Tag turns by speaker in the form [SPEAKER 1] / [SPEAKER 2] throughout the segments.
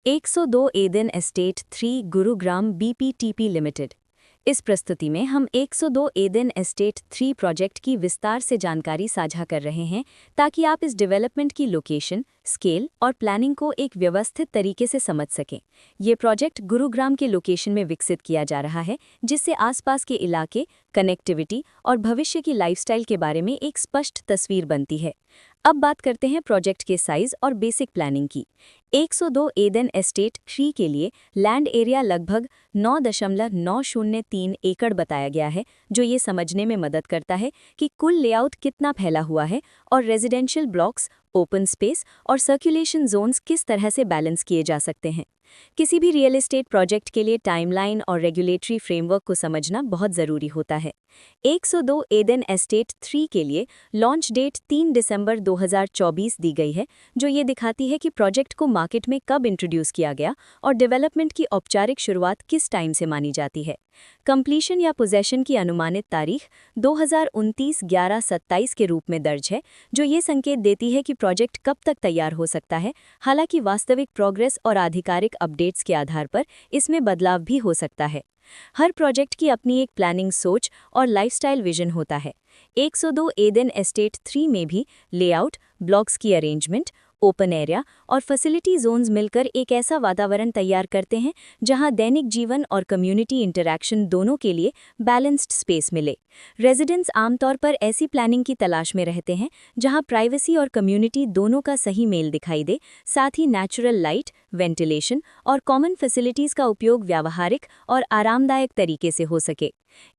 [SPEAKER 1] 102 Eden estate 3 Gurugram BPTP limited. इस प्रस्तुति में हम 102 एडन एस्टेट 3 प्रोजेक्ट की विस्तार से जानकारी साझा कर रहे हैं ताकि आप इस डेवलपमेंट की लोकेशन, स्केल और प्लानिंग को एक व्यवस्थित तरीके से समझ सकें। ये प्रोजेक्ट गुरुग्राम के लोकेशन में विकसित किया जा रहा है, जिससे आसपास के इलाके, कनेक्टिविटी और भविष्य की लाइफस्टाइल के बारे में एक स्पष्ट तस्वीर बनती है। अब बात करते हैं प्रोजेक्ट के साइज और बेसिक प्लानिंग की। 102 एडन एस्टेट 3 के लिए लैंड एरिया लगभग 9.903 एकड़ बताया गया है, जो ये समझने में मदद करता है कि कुल लेआउट कितना फैला हुआ है और रेजिडेंशियल ब्लॉक्स, ओपन स्पेस और सर्कुलेशन जोन्स किस तरह से बैलेंस किए जा सकते हैं। किसी भी रियल एस्टेट प्रोजेक्ट के लिए टाइमलाइन और रेगुलेटरी फ्रेमवर्क को समझना बहुत ज़रूरी होता है। 102 एडन एस्टेट 3 के लिए लॉन्च डेट 3 दिसंबर 2024 दी गई है, जो ये दिखाती है कि प्रोजेक्ट को मार्केट में कब इंट्रोड्यूस किया गया और डेवलपमेंट की औपचारिक शुरुआत किस टाइम से मानी जाती है। कंप्लीशन या पोजेशन की अनुमानित तारीख 2029-11-27 के रूप में दर्ज है, जो ये संकेत देती है कि प्रोजेक्ट कब तक तैयार हो सकता है। हालांकि वास्तविक प्रोग्रेस और आधिकारिक अपडेट्स के आधार पर इसमें बदलाव भी हो सकता है। हर प्रोजेक्ट की अपनी एक प्लानिंग सोच और लाइफस्टाइल विजन होता है। 102 एडन एस्टेट 3 में भी लेआउट, ब्लॉक्स की अरेंजमेंट, ओपन एरिया और फैसिलिटी जोन्स मिलकर एक ऐसा वातावरण तैयार करते हैं जहां दैनिक जीवन और कम्युनिटी इंटरैक्शन दोनों के लिए बैलेंस्ड स्पेस मिले। रेजिडेंट्स आमतौर पर ऐसी प्लानिंग की तलाश में रहते हैं जहां प्राइवेसी और कम्युनिटी दोनों का सही मेल दिखाई दे, साथ ही नेचुरल लाइट, वेंटिलेशन और कॉमन फैसिलिटीज़ का उपयोग व्यावहारिक और आरामदायक तरीके से हो सके।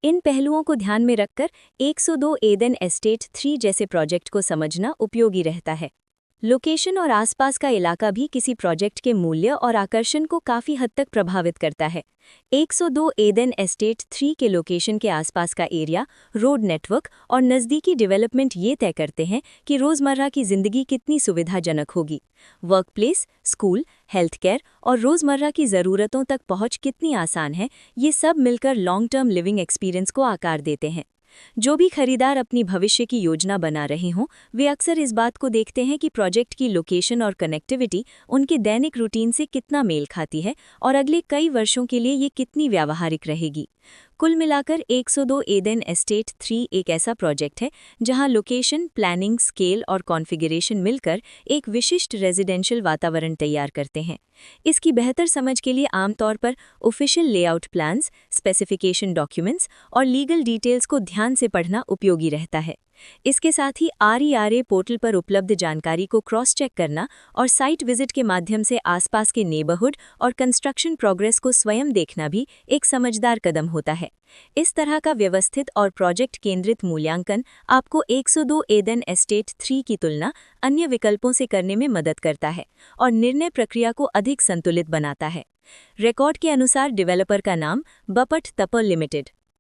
[SPEAKER 1] इन पहलुओं को ध्यान में रखकर 102 एडन एस्टेट 3 जैसे प्रोजेक्ट को समझना उपयोगी रहता है। लोकेशन और आसपास का इलाका भी किसी प्रोजेक्ट के मूल्य और आकर्षण को काफ़ी हद तक प्रभावित करता है। 102 एडन एस्टेट 3 के लोकेशन के आसपास का एरिया, रोड नेटवर्क और नज़दीकी डेवलपमेंट ये तय करते हैं कि रोज़मर्रा की ज़िंदगी कितनी सुविधाजनक होगी। वर्कप्लेस, स्कूल, हेल्थ केयर और रोज़मर्रा की ज़रूरतों तक पहुँच कितनी आसान है, ये सब मिलकर लॉन्ग टर्म लिविंग एक्सपीरियंस को आकार देते हैं। जो भी खरीदार अपनी भविष्य की योजना बना रहे हों, वे अक्सर इस बात को देखते हैं कि प्रोजेक्ट की लोकेशन और कनेक्टिविटी उनके दैनिक रूटीन से कितना मेल खाती है और अगले कई वर्षों के लिए ये कितनी व्यावहारिक रहेगी। कुल मिलाकर 102 एडन एस्टेट 3 एक ऐसा प्रोजेक्ट है जहां लोकेशन, प्लानिंग, स्केल और कॉन्फ़िगरेशन मिलकर एक विशिष्ट रेजिडेंशियल वातावरण तैयार करते हैं। इसकी बेहतर समझ के लिए आमतौर पर official layout plans, specification documents और लीगल डिटेल्स को ध्यान से पढ़ना उपयोगी रहता है। इसके साथ ही RERA पोर्टल पर उपलब्ध जानकारी को क्रॉस चेक करना और साइट विजिट के माध्यम से आसपास के नेबरहुड और कंस्ट्रक्शन प्रोग्रेस को स्वयं देखना भी एक समझदार कदम होता है। इस तरह का व्यवस्थित और प्रोजेक्ट केंद्रित मूल्यांकन आपको 102 एडन एस्टेट 3 की तुलना अन्य विकल्पों से करने में मदद करता है और निर्णय प्रक्रिया को अधिक संतुलित बनाता है। रिकॉर्ड के अनुसार डेवलपर का नाम बपट तपल लिमिटेड।